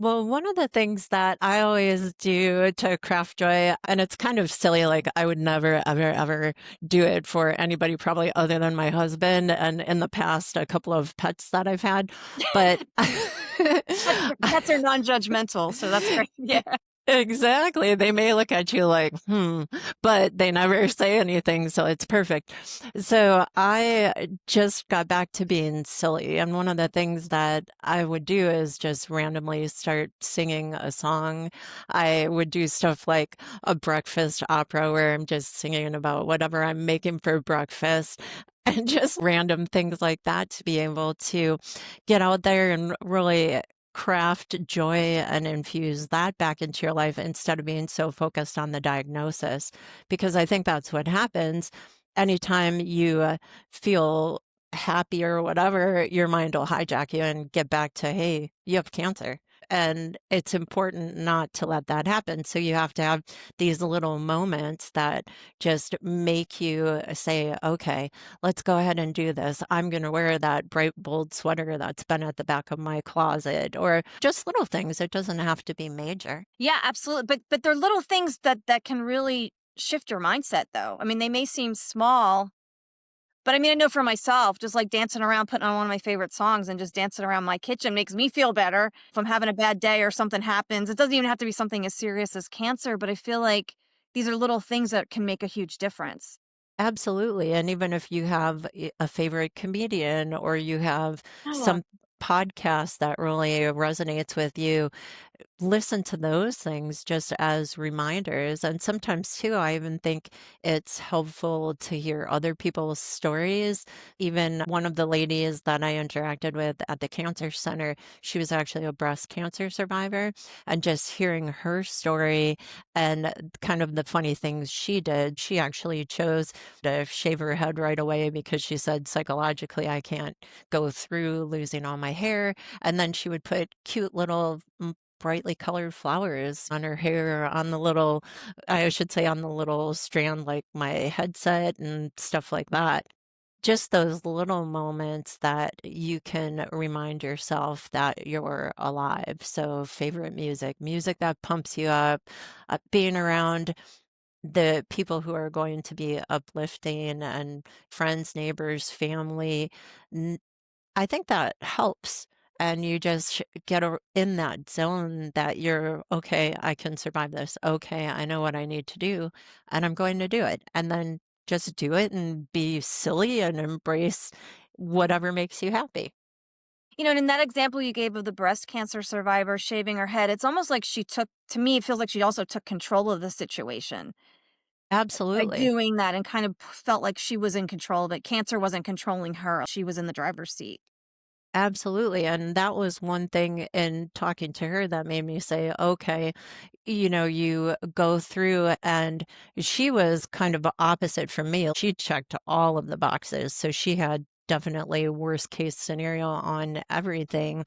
Well, one of the things that I always do to craft joy, and it's kind of silly, like I would never, ever, ever do it for anybody probably other than my husband and in the past, a couple of pets that I've had. But Pets are non-judgmental, so that's great. Yeah. exactly. They may look at you like, but they never say anything, so it's perfect. So I just got back to being silly. And one of the things that I would do is just randomly start singing a song. I would do stuff like a breakfast opera where I'm just singing about whatever I'm making for breakfast. And just random things like that to be able to get out there and really craft joy and infuse that back into your life instead of being so focused on the diagnosis. Because I think that's what happens anytime you feel happy or whatever, your mind will hijack you and get back to, hey, you have cancer. And it's important not to let that happen. So you have to have these little moments that just make you say, okay, let's go ahead and do this. I'm going to wear that bright, bold sweater that's been at the back of my closet, or just little things. It doesn't have to be major. Yeah, absolutely. But they're little things that can really shift your mindset though. I mean, they may seem small, but I mean, I know for myself, just like dancing around, putting on one of my favorite songs and just dancing around my kitchen makes me feel better. If I'm having a bad day or something happens, it doesn't even have to be something as serious as cancer, but I feel like these are little things that can make a huge difference. Absolutely. And even if you have a favorite comedian or you have Oh, some podcast that really resonates with you, listen to those things just as reminders. And sometimes, too, I even think it's helpful to hear other people's stories. Even one of the ladies that I interacted with at the cancer center, she was actually a breast cancer survivor. And just hearing her story and kind of the funny things she did, she actually chose to shave her head right away because she said psychologically, I can't go through losing all my hair. And then she would put cute little brightly colored flowers on her hair, on the little, I should say, on the little strand, like my headset and stuff like that. Just those little moments that you can remind yourself that you're alive. So, favorite music, music that pumps you up, being around the people who are going to be uplifting and friends, neighbors, family. I think that helps, and you just get in that zone that you're, "Okay, I can survive this. Okay, I know what I need to do, and I'm going to do it." And then just do it and be silly and embrace whatever makes you happy. and in that example you gave of the breast cancer survivor shaving her head, it's almost like she took, to me, it feels like she also took control of the situation by Absolutely. doing that and kind of felt like she was in control of it. Cancer wasn't controlling her. She was in the driver's seat. Absolutely, and that was one thing in talking to her that made me say, "Okay, you go through," and she was kind of opposite from me. She checked all of the boxes, so she had definitely worst case scenario on everything.